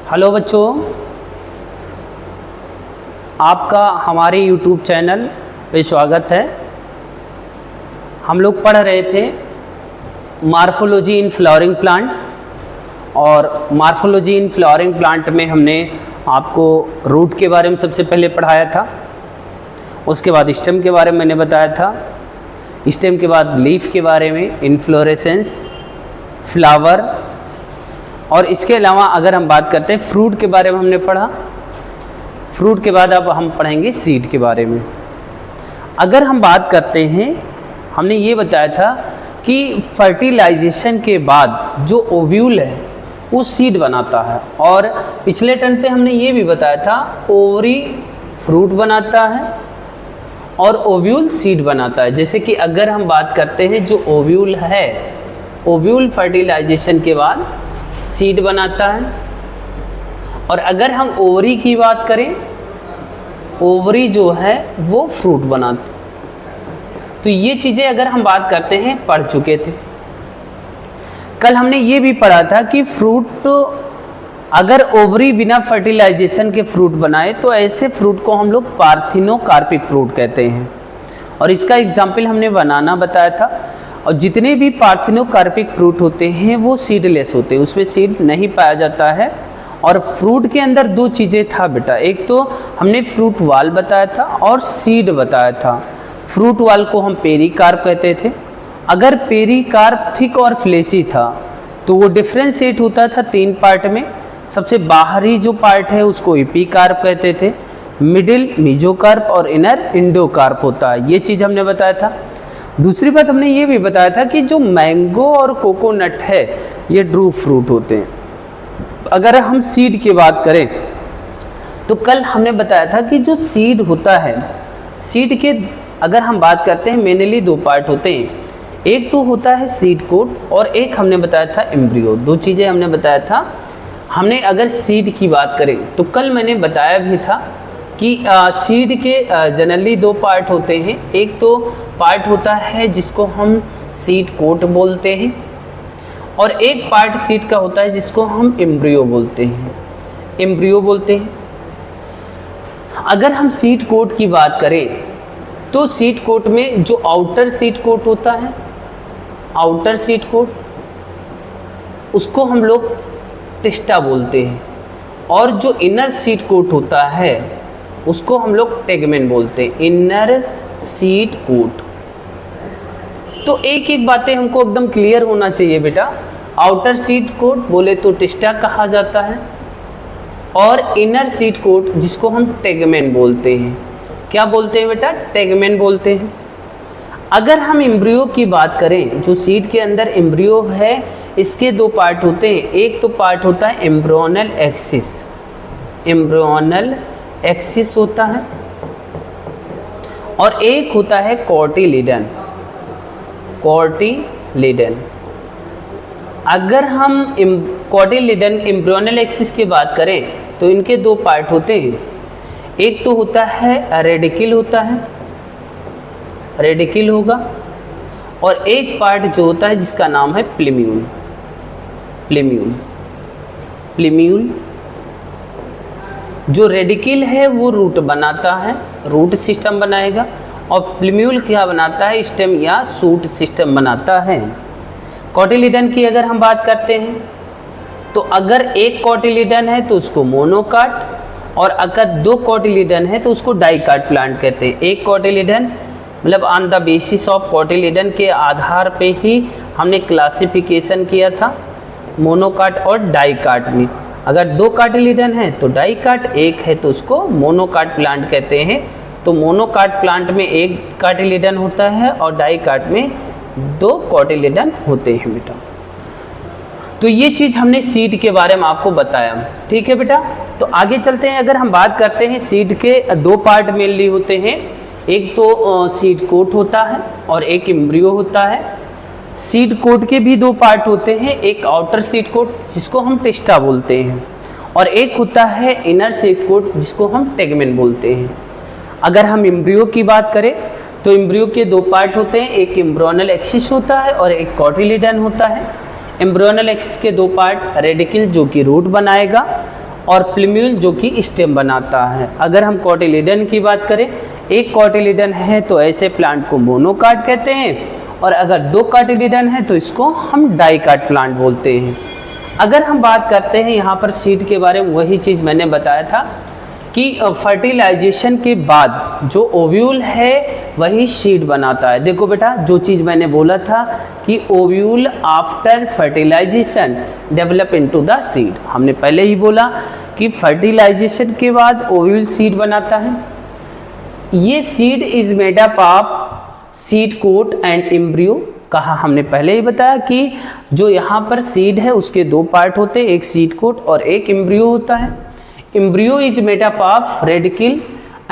Hello बच्चों, आपका हमारे YouTube चैनल पे स्वागत है। हम लोग पढ़ रहे थे मार्फोलॉजी इन फ्लावरिंग प्लांट, और मार्फोलॉजी इन फ्लावरिंग प्लांट में हमने आपको रूट के बारे में सबसे पहले पढ़ाया था। उसके बाद स्टेम के बारे में मैंने बताया था। स्टेम के बाद लीफ के बारे में, इनफ्लोरेसेंस, फ्लावर, और इसके अलावा अगर हम बात करते हैं फ्रूट के बारे में हमने पढ़ा। फ्रूट के बाद अब हम पढ़ेंगे सीड के बारे में। अगर हम बात करते हैं, हमने ये बताया था कि फर्टिलाइजेशन के बाद जो ओव्यूल है वो सीड बनाता है, और पिछले टर्म पे हमने ये भी बताया था ओवरी फ्रूट बनाता है और ओव्यूल सीड बनाता है। जैसे कि अगर हम बात करते हैं जो ओव्यूल है, ओव्यूल फर्टिलाइजेशन के बाद सीड बनाता है, और अगर हम ओवरी की बात करें, ओवरी जो है वो फ्रूट बनाता है। तो ये चीज़ें अगर हम बात करते हैं पढ़ चुके थे। कल हमने ये भी पढ़ा था कि फ्रूट अगर ओवरी बिना फर्टिलाइजेशन के फ्रूट बनाए तो ऐसे फ्रूट को हम लोग पार्थिनोकार्पिक फ्रूट कहते हैं, और इसका एग्जाम्पल हमने बनाना बताया था। और जितने भी पार्थिनोकार्पिक फ्रूट होते हैं वो सीडलेस होते हैं, उसमें सीड नहीं पाया जाता है। और फ्रूट के अंदर दो चीज़ें था बेटा, एक तो हमने फ्रूट वाल बताया था और सीड बताया था। फ्रूट वाल को हम पेरिकार्प कहते थे। अगर पेरिकार्प थिक और फ्लेसी था तो वो डिफ्रेंशिएट होता था 3 पार्ट में। सबसे बाहरी जो पार्ट है उसको एपिकार्प कहते थे, मिडिल मेसोकार्प और इनर इंडोकार्प होता है। ये चीज़ हमने बताया था। दूसरी बात हमने ये भी बताया था कि जो मैंगो और कोकोनट है ये ड्रू फ्रूट होते हैं। अगर हम सीड की बात करें तो कल हमने बताया था कि जो सीड होता है, सीड के अगर हम बात करते हैं मेनली 2 पार्ट होते हैं। एक तो होता है सीड कोट और एक हमने बताया था एम्ब्रियो। 2 चीज़ें हमने बताया था। हमने अगर सीड की बात करें तो कल मैंने बताया भी था कि सीड के जनरली 2 पार्ट होते हैं। एक तो पार्ट होता है जिसको हम सीड कोट बोलते हैं, और एक पार्ट सीड का होता है जिसको हम एम्ब्रियो बोलते हैं। एम्ब्रियो बोलते हैं। अगर हम सीड कोट की बात करें तो सीड कोट में जो आउटर सीड कोट होता है, आउटर सीड कोट, उसको हम लोग टेस्टा बोलते हैं, और जो इनर सीड कोट होता है उसको हम लोग टेगमेन बोलते हैं, इनर सीड कोट। तो एक एक बातें हमको एकदम क्लियर होना चाहिए बेटा। आउटर सीड कोट बोले तो टेस्टा कहा जाता है, और इनर सीड कोट जिसको हम टेगमेन बोलते हैं। क्या बोलते हैं बेटा? टेगमेन बोलते हैं। अगर हम एम्ब्रियो की बात करें, जो सीड के अंदर एम्ब्रियो है, इसके 2 पार्ट होते हैं। एक तो पार्ट होता है एम्ब्रियोनल एक्सिस, एम्ब्रियोनल एक्सिस होता है, और एक होता है कॉटिलिडन, कॉटिलिडन। अगर हम कॉटिलिडन एम्ब्रियोनल एक्सिस की बात करें तो इनके 2 पार्ट होते हैं। एक तो होता है रेडिकल होता है, रेडिकल होगा, और एक पार्ट जो होता है जिसका नाम है प्लीम्यूल, प्लीम्यूल, प्लीम्यूल। जो रेडिकल है वो रूट बनाता है, रूट सिस्टम बनाएगा, और प्लीम्यूल क्या बनाता है? स्टेम या शूट सिस्टम बनाता है। कॉटिलिडन की अगर हम बात करते हैं तो अगर एक कॉटिलिडन है तो उसको मोनोकाट, और अगर 2 कॉटिलिडन है तो उसको डाइकाट प्लांट कहते हैं। एक कॉटिलिडन मतलब on the basis of cotyledon के आधार पे ही हमने क्लासिफिकेशन किया था मोनोकाट और डाइकाट में। अगर 2 कॉटिलिडन है तो डाइकाट, एक है तो उसको मोनोकाट प्लांट कहते हैं। तो मोनोकाट प्लांट में 1 कॉटिलिडन होता है और डाइकाट में 2 कॉटिलिडन होते हैं बेटा। तो ये चीज़ हमने सीड के बारे में आपको बताया, ठीक है बेटा। तो आगे चलते हैं। अगर हम बात करते हैं, सीड के 2 पार्ट मेनली होते हैं। एक तो सीड कोट होता है और एक एम्ब्रियो होता है। सीड कोट के भी 2 पार्ट होते हैं, एक आउटर सीड कोट जिसको हम टेस्टा बोलते हैं, और एक होता है इनर सीड कोट जिसको हम टेगमेन बोलते हैं। अगर हम एम्ब्रियो की बात करें तो एम्ब्रियो के 2 पार्ट होते हैं, एक एम्ब्रियोनल एक्सिस होता है और एक कॉटिलिडन होता है। एम्ब्रियोनल एक्सिस के 2 पार्ट, रेडिकल जो कि रूट बनाएगा, और प्लूम्यूल जो कि स्टेम बनाता है। अगर हम कॉटिलीडन की बात करें, एक कॉटिलीडन है तो ऐसे प्लांट को मोनोकाट कहते हैं, और अगर दो कॉटिलीडन है तो इसको हम डाइकाट प्लांट बोलते हैं। अगर हम बात करते हैं यहाँ पर सीड के बारे में, वही चीज़ मैंने बताया था कि फर्टिलाइजेशन के बाद जो ओव्यूल है वही सीड बनाता है। देखो बेटा, जो चीज़ मैंने बोला था कि ovule after fertilization develop into the seed, हमने पहले ही बोला कि फर्टिलाइजेशन के बाद ओव्यूल सीड बनाता है। ये seed is made up of seed coat and embryo, कहा हमने पहले ही बताया कि जो यहाँ पर सीड है उसके दो पार्ट होते हैं, एक सीड कोट और एक एम्ब्रियो होता है। Embryo is made up of radical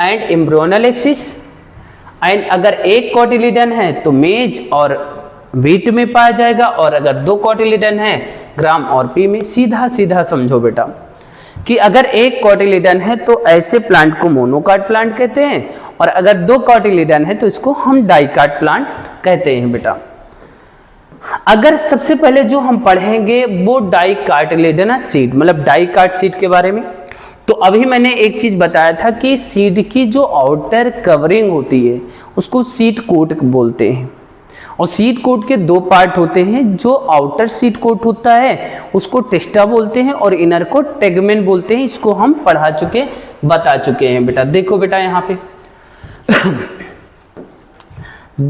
and embryonal axis, and अगर एक कॉटिलीडन है तो मेज और वीट में पाया जाएगा, और अगर दो कॉटिलीडन है ग्राम और पी में। सीधा सीधा समझो बेटा कि अगर एक कॉटिलीडन है तो ऐसे प्लांट को मोनोकाट प्लांट कहते हैं, और अगर दो कॉटिलीडन है तो इसको हम डाइकाट प्लांट कहते हैं बेटा। अगर सबसे पहले जो हम पढ़ेंगे वो डाइकाटिलिडनस सीड, मतलब डाइकाट सीड के बारे में। तो अभी मैंने एक चीज बताया था कि सीड की जो आउटर कवरिंग होती है उसको सीड कोट बोलते हैं, और सीड कोट के दो पार्ट होते हैं। जो आउटर सीड कोट होता है उसको टेस्टा बोलते हैं और इनर को टेगमेन बोलते हैं। इसको हम बता चुके हैं बेटा। देखो बेटा यहाँ पे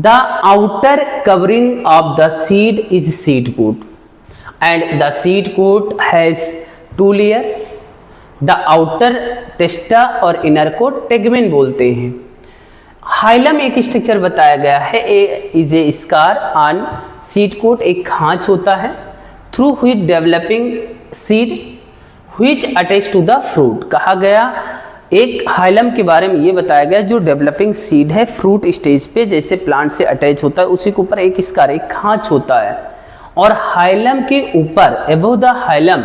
the outer covering of the seed is seed coat, and the seed coat has two layer, the outer testa और inner को tegmen बोलते हैं। हाइलम एक स्ट्रक्चर बताया गया है, is a scar on seed coat, एक खांच होता है, through which developing seed which attach to the fruit. कहा गया एक हाइलम के बारे में ये बताया गया जो डेवलपिंग सीड है फ्रूट स्टेज पे जैसे प्लांट से अटैच होता है, उसी के ऊपर एक स्कार, एक खांच होता है, और हाइलम के ऊपर अबव द हाइलम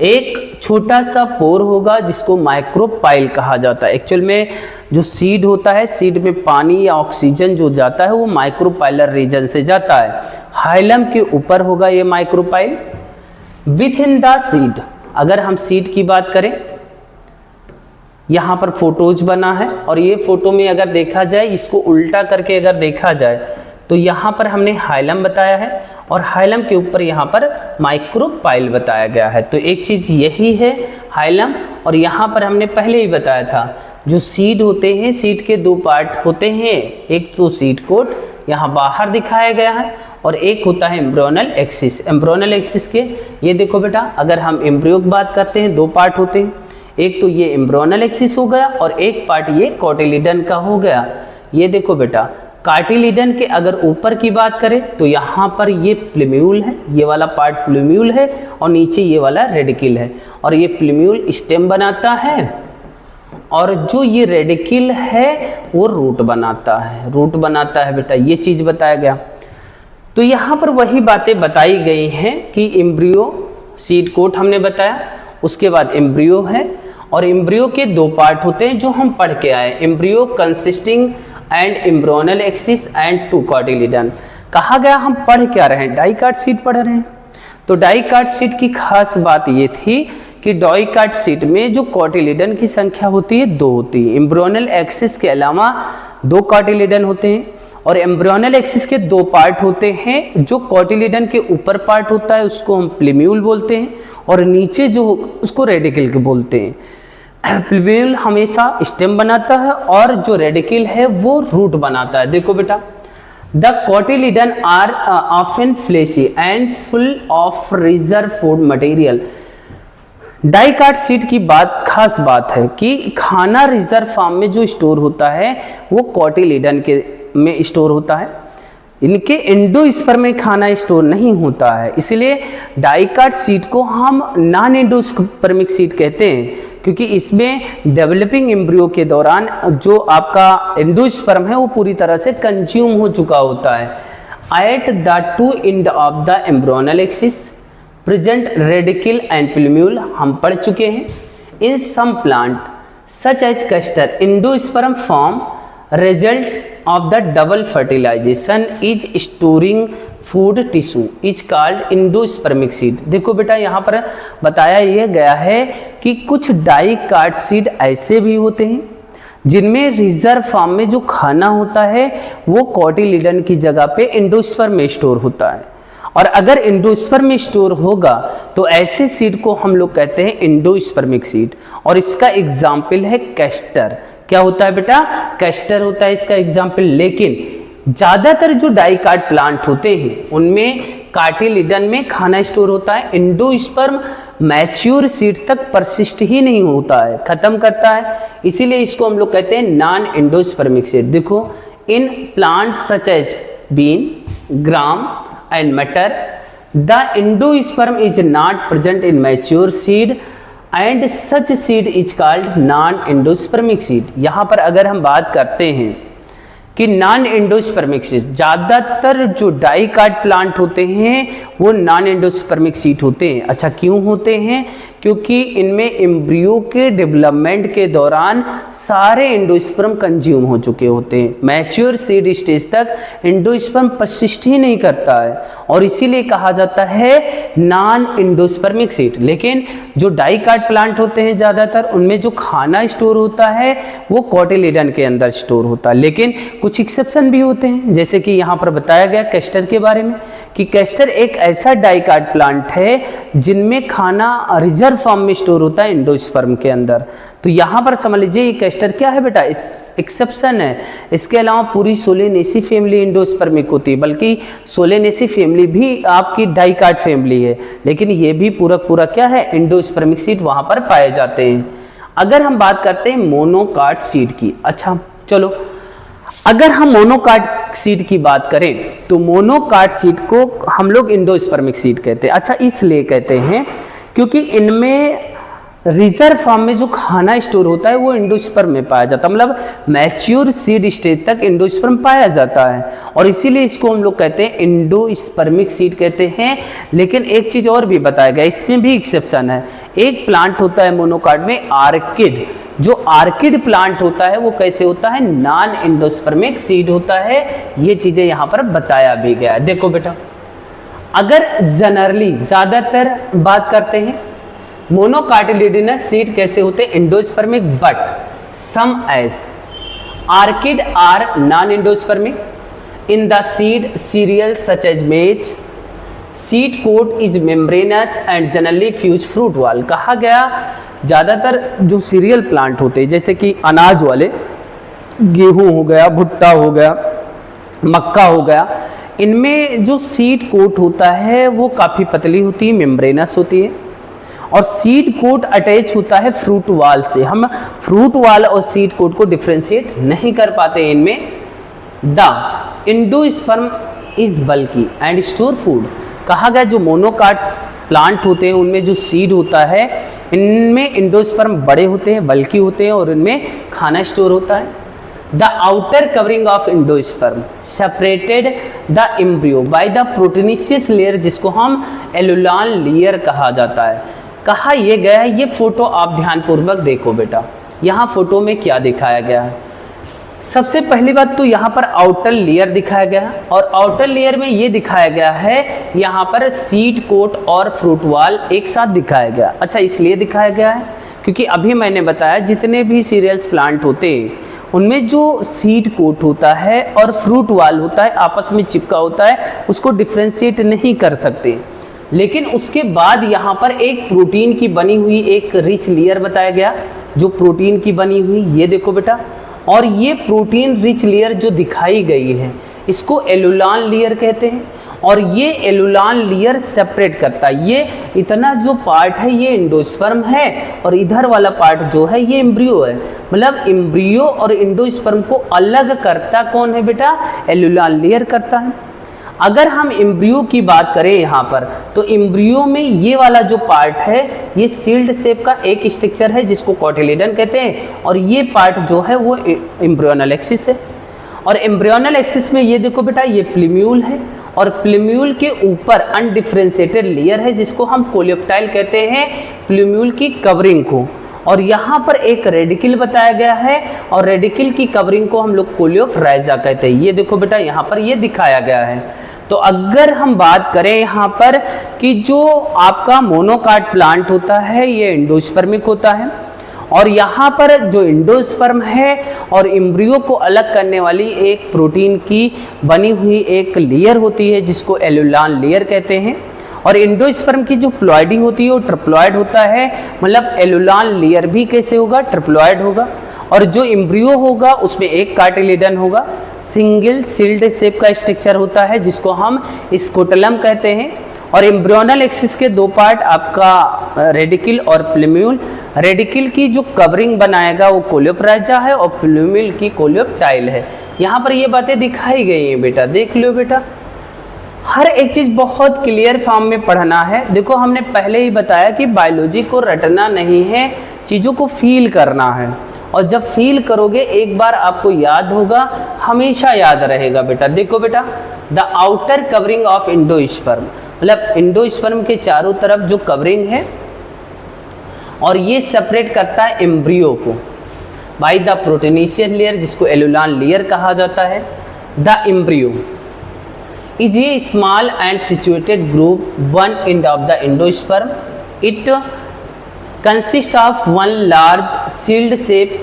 एक छोटा सा पोर होगा जिसको माइक्रोपाइल कहा जाता है। एक्चुअल में जो सीड होता है, सीड में पानी या ऑक्सीजन जो जाता है वो माइक्रोपाइलर रीजन से जाता है। हाइलम के ऊपर होगा ये micropyle. With in the seed, अगर हम सीड की बात करें, यहाँ पर फोटोज बना है, और ये फोटो में अगर देखा जाए, इसको उल्टा करके अगर देखा जाए तो यहाँ पर हमने हाइलम बताया है और हाइलम के ऊपर यहाँ पर माइक्रोपाइल बताया गया है। तो एक चीज़ यही है हाइलम, और यहाँ पर हमने पहले ही बताया था जो सीड होते हैं, सीड के दो पार्ट होते हैं, एक तो सीड कोट यहाँ बाहर दिखाया गया है और एक होता है एम्ब्रियोनल एक्सिस। एम्ब्रियोनल एक्सिस के ये देखो बेटा, अगर हम एम्ब्रियो की बात करते हैं दो पार्ट होते हैं, एक तो ये एम्ब्रियोनल एक्सिस हो गया और एक पार्ट ये कॉटिलीडन का हो गया। ये देखो बेटा, कार्टिलीडन के अगर ऊपर की बात करें तो यहाँ पर ये प्लूम्यूल है, ये वाला पार्ट प्लूम्यूल है और नीचे ये वाला रेडिकल है, और ये प्लूम्यूल स्टेम बनाता है और जो ये रेडिकल है वो रूट बनाता है बेटा। ये चीज़ बताया गया। तो यहाँ पर वही बातें बताई गई हैं कि एम्ब्रियो सीड कोट हमने बताया, उसके बाद एम्ब्रियो है, और एम्ब्रियो के दो पार्ट होते हैं जो हम पढ़ के आए, embryo consisting and embryonal axis and two cotyledon. कहा गया हम पढ़ क्या रहे हैं, डाइकाट सीड पढ़ रहे हैं। तो डाइकाट सीड की खास बात ये थी कि डाइकाट सीड में जो कॉटिलीडन की संख्या होती है दो होती है। एम्ब्रियोनल एक्सिस के अलावा दो कॉटिलीडन होते हैं, और एम्ब्रियोनल एक्सिस के दो पार्ट होते हैं। जो कॉटिलीडन के ऊपर पार्ट होता है उसको हम प्लूम्यूल बोलते हैं, और नीचे जो उसको रेडिकल के बोलते हैं। प्लूम्यूल हमेशा स्टेम बनाता है और जो रेडिकल है वो रूट बनाता है। देखो बेटा, the cotyledon are often fleshy and full of reserve food material. Dicot seed की खास बात है कि खाना रिजर्व फार्म में जो स्टोर होता है वो कॉटिलीडन के में स्टोर होता है, इनके एंडोस्पर्म में खाना स्टोर नहीं होता है। इसलिए डाइकाट सीड को हम नॉन एंडोस्पर्मिक सीड कहते हैं, क्योंकि इसमें डेवलपिंग एम्ब्रियो के दौरान जो आपका एंडोस्पर्म है वो पूरी तरह से कंज्यूम हो चुका होता है। At the two end of the embryonal axis present radicle and plumule हम पढ़ चुके हैं। In some plant such as castor endosperm form result of the double fertilization is storing food tissue is called endospermic seed। देखो बेटा, यहाँ पर बताया यह गया है कि कुछ डाइकाट सीड ऐसे भी होते हैं जिनमें रिजर्व फॉर्म में जो खाना होता है वो कोटिलिडन की जगह पे एंडोस्पर्म में स्टोर होता है, और अगर एंडोस्पर्म में स्टोर होगा तो ऐसे सीड को हम लोग कहते हैं एंडोस्पर्मिक सीड। और इसका एग्जाम्पल है कैस्टर। क्या होता है बेटा? कैस्टर होता है इसका एग्जाम्पल। लेकिन ज्यादातर जो डाइकाट प्लांट होते हैं उनमें कार्टिलिडन में खाना स्टोर होता है, एंडोस्पर्म मैच्योर सीड तक परसिस्ट ही नहीं होता है, खत्म करता है, इसीलिए इसको हम लोग कहते हैं नॉन एंडोस्पर्मिक सीड। देखो, in plant such as bean, gram and matar the endosperm is not present in mature seed and such seed is called non endospermic seed. यहां पर अगर हम बात करते हैं कि नॉन एंडोस्पर्मिक सीड, ज्यादातर जो डाइकाट प्लांट होते हैं वो नॉन एंडोस्पर्मिक सीड होते हैं। अच्छा, क्यों होते हैं? क्योंकि इनमें एम्ब्रियो के डेवलपमेंट के दौरान सारे एंडोस्पर्म कंज्यूम हो चुके होते हैं, मैच्योर सीड स्टेज तक एंडोस्पर्म परसिस्ट ही नहीं करता है, और इसीलिए कहा जाता है नॉन एंडोस्पर्मिक सीड। लेकिन जो डाइकाट प्लांट होते हैं ज्यादातर उनमें जो खाना स्टोर होता है वो कोटिलिडन के अंदर स्टोर होता है। लेकिन कुछ एक्सेप्शन भी होते हैं, जैसे कि यहाँ पर बताया गया कैस्टर के बारे में कि कैस्टर एक ऐसा डाइकाट प्लांट है जिनमें खाना रिजर्व फॉर्म में स्टोर होता है एंडोस्पर्म के अंदर। तो यहाँ पर समझ लीजिए ये कैस्टर क्या है बेटा, एक्सेप्शन है। इसके अलावा पूरी सोलेनेसी फैमिली एंडोस्पर्मिक होती है, बल्कि सोलेनेसी फैमिली भी आपकी डाइकाट फैमिली है, लेकिन ये भी पूरा क्या है, एंडोस्पर्मिक सीड वहाँ पर पाए जाते हैं। अगर हम बात करते हैं मोनोकाट सीड की, अच्छा चलो, अगर हम मोनोकाट सीड की बात करें तो मोनोकाट सीड को हम लोग एंडोस्पर्मिक सीड कहते हैं। अच्छा, इसलिए कहते हैं क्योंकि इनमें रिजर्व फॉर्म में जो खाना स्टोर होता है वो एंडोस्पर्म में पाया जाता है, मतलब मैच्योर सीड स्टेज तक एंडोस्पर्म पाया जाता है, और इसीलिए इसको हम लोग कहते हैं एंडोस्पर्मिक सीड कहते हैं। लेकिन एक चीज और भी बताया गया, इसमें भी एक्सेप्शन है। एक प्लांट होता है मोनोकाट में आर्किड, जो आर्किड प्लांट होता है वो कैसे होता है, नॉन एंडोस्पर्मिक सीड होता है। ये चीजें यहाँ पर बताया भी गया है। देखो बेटा, अगर जनरली ज्यादातर बात करते हैं मोनोकाटिलिडनस सीड कैसे होते हैं, endospermic, but some as orchid are non endospermic in the seed cereal such as maize seed coat is membranous and generally fuse fruit wall. कहा गया ज्यादातर जो सीरियल प्लांट होते हैं जैसे कि अनाज वाले, गेहूं हो गया, भुट्टा हो गया, मक्का हो गया, इनमें जो सीड कोट होता है वो काफ़ी पतली होती है, मेम्ब्रेनस होती है, और सीड कोट अटैच होता है फ्रूट वाल से। हम फ्रूट वाल और सीड कोट को डिफ्रेंशिएट नहीं कर पाते इनमें। The endosperm is bulky and store food. कहा गया जो मोनोकाट प्लांट होते हैं उनमें जो सीड होता है इनमें एंडोस्पर्म बड़े होते हैं, बल्की होते हैं, और इनमें खाना स्टोर होता है। The outer covering of endosperm separated the embryo by the proteinaceous layer, जिसको हम एलुलान लेयर कहा जाता है। कहा यह गया है, ये फोटो आप ध्यानपूर्वक देखो बेटा, यहाँ फोटो में क्या दिखाया गया है। सबसे पहली बात तो यहाँ पर आउटर लेयर दिखाया गया है, और आउटर लेयर में ये दिखाया गया है यहाँ पर सीड कोट और फ्रूट वाल एक साथ दिखाया गया। अच्छा, इसलिए दिखाया गया है क्योंकि अभी मैंने बताया जितने भी सीरियल्स प्लांट होते हैं उनमें जो सीड कोट होता है और फ्रूट वाल होता है आपस में चिपका होता है, उसको डिफ्रेंशिएट नहीं कर सकते। लेकिन उसके बाद यहाँ पर एक प्रोटीन की बनी हुई एक रिच लेयर बताया गया, जो प्रोटीन की बनी हुई, ये देखो बेटा, और ये प्रोटीन रिच लेयर जो दिखाई गई है इसको एलुलान लेयर कहते हैं, और ये एलुलान लेयर सेपरेट करता है। ये इतना जो पार्ट है ये एंडोस्पर्म है, और इधर वाला पार्ट जो है ये एम्ब्रियो है, मतलब एम्ब्रियो और एंडोस्पर्म को अलग करता कौन है बेटा, एलुलान लेयर करता है। अगर हम एम्ब्रियो की बात करें यहाँ पर, तो एम्ब्रियो में ये वाला जो पार्ट है ये सील्ड शेप का एक स्ट्रक्चर है जिसको कोटिलिडन कहते हैं, और ये पार्ट जो है वो एम्ब्रियोनल एक्सिस है। और एम्ब्रियोनल एक्सिस में ये देखो बेटा, ये प्लीम्यूल है, और प्लीम्यूल के ऊपर अनडिफ्रेंशिएटेड लेयर है जिसको हम कोलियोप्टाइल कहते हैं, प्लीम्यूल की कवरिंग को। और यहाँ पर एक रेडिकल बताया गया है, और रेडिकल की कवरिंग को हम लोग कोलियोफ्राइजा कहते हैं। ये देखो बेटा, यहाँ पर ये दिखाया गया है। तो अगर हम बात करें यहाँ पर कि जो आपका मोनोकाट प्लांट होता है ये एंडोस्पर्मिक होता है, और यहाँ पर जो एंडोस्पर्म है और एम्ब्रियो को अलग करने वाली एक प्रोटीन की बनी हुई एक लेयर होती है जिसको एलुलान लेयर कहते हैं। और एंडोस्पर्म की जो प्लॉइडी होती है वो ट्रिप्लॉइड होता है, मतलब एलुलान लेयर भी कैसे होगा, ट्रिप्लॉइड होगा। और जो एम्ब्रियो होगा उसमें एक कार्टिलेडन होगा, सिंगल सील्ड शेप का स्ट्रक्चर होता है जिसको हम स्कोटलम कहते हैं। और एम्ब्रियोनल एक्सिस के दो पार्ट आपका रेडिकल और प्लूम्यूल। रेडिकल की जो कवरिंग बनाएगा वो कोलियोप्राइजा है और प्लूम्यूल की कोलियोप्टाइल है। यहाँ पर ये बातें दिखाई गई हैं बेटा, देख लो बेटा, हर एक चीज़ बहुत क्लियर फॉर्म में पढ़ना है। देखो हमने पहले ही बताया कि बायोलॉजी को रटना नहीं है, चीज़ों को फील करना है, और जब फील करोगे एक बार आपको याद होगा, हमेशा याद रहेगा बेटा। देखो बेटा, the outer covering of endosperm, मतलब एंडोस्पर्म के चारों तरफ जो कवरिंग है और ये सेपरेट करता है एम्ब्रियो को बाय द प्रोटीनेशियस लेयर जिसको एलुलान लेयर कहा जाता है। The embryo is a small and situated group one end of the endosperm. It consists of one large sealed shape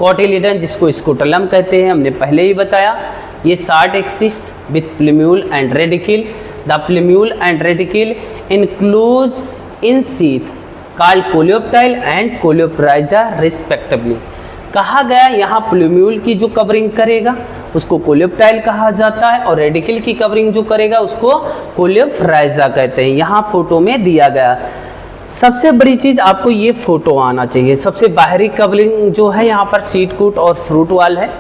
cotyledon जिसको स्कोटलम कहते हैं, हमने पहले ही बताया। ये short axis with plumule and radicle. The plumule and radicle enclose in sheath called coleoptile and coleophyra respectively. कहा गया यहाँ प्लूम्यूल की जो कवरिंग करेगा उसको कोलियोप्टाइल कहा जाता है, और रेडिकल की कवरिंग जो करेगा उसको कोलियोफ्राइजा कहते हैं। यहाँ फोटो में दिया गया। सबसे बड़ी चीज़ आपको ये फोटो आना चाहिए। सबसे बाहरी कवरिंग जो है यहाँ पर सीड कूट और फ्रूट वाल है,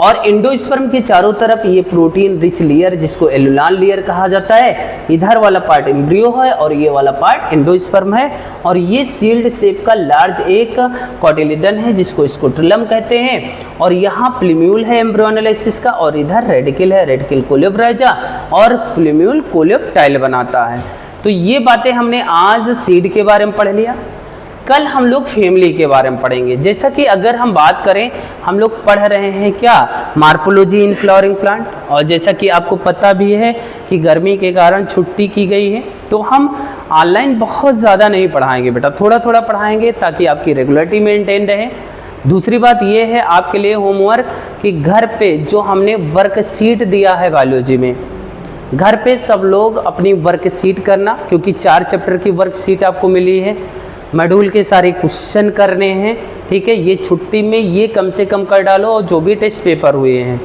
और एंडोस्पर्म के चारों तरफ ये प्रोटीन रिच लेयर जिसको एलुलान लेयर कहा जाता है। इधर वाला पार्ट एम्ब्रियो है और ये वाला पार्ट एंडोस्पर्म है, और ये सील्ड शेप का लार्ज एक कोटिलेडन है जिसको स्कोटलम कहते हैं। और यहाँ प्लूम्यूल है एम्ब्रियोनल एक्सिस का, और इधर रेडिकल है, रेडिकल कोलियोप्राइजा, और प्लूम्यूल कोलियोप्टाइल बनाता है। तो ये बातें हमने आज सीड के बारे में पढ़ लिया। कल हम लोग फैमिली के बारे में पढ़ेंगे। जैसा कि अगर हम बात करें, हम लोग पढ़ रहे हैं क्या, मार्फोलॉजी इन फ्लावरिंग प्लांट, और जैसा कि आपको पता भी है कि गर्मी के कारण छुट्टी की गई है, तो हम ऑनलाइन बहुत ज़्यादा नहीं पढ़ाएंगे बेटा, थोड़ा थोड़ा पढ़ाएंगे ताकि आपकी रेगुलरिटी मेंटेन रहे। दूसरी बात ये है आपके लिए होमवर्क कि घर पे जो हमने वर्कशीट दिया है बायोलॉजी में, घर पे सब लोग अपनी वर्कशीट करना, क्योंकि 4 चैप्टर की वर्कशीट आपको मिली है, मॉड्यूल के सारे क्वेश्चन करने हैं, ठीक है। ये छुट्टी में ये कम से कम कर डालो, और जो भी टेस्ट पेपर हुए हैं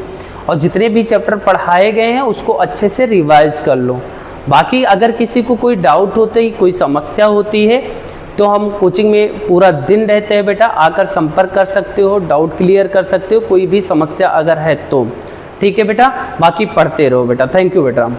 और जितने भी चैप्टर पढ़ाए गए हैं उसको अच्छे से रिवाइज कर लो। बाकी अगर किसी को कोई डाउट होते ही कोई समस्या होती है तो हम कोचिंग में पूरा दिन रहते हैं बेटा, आकर संपर्क कर सकते हो, डाउट क्लियर कर सकते हो, कोई भी समस्या अगर है तो, ठीक है बेटा। बाकी पढ़ते रहो बेटा। थैंक यू बेटा।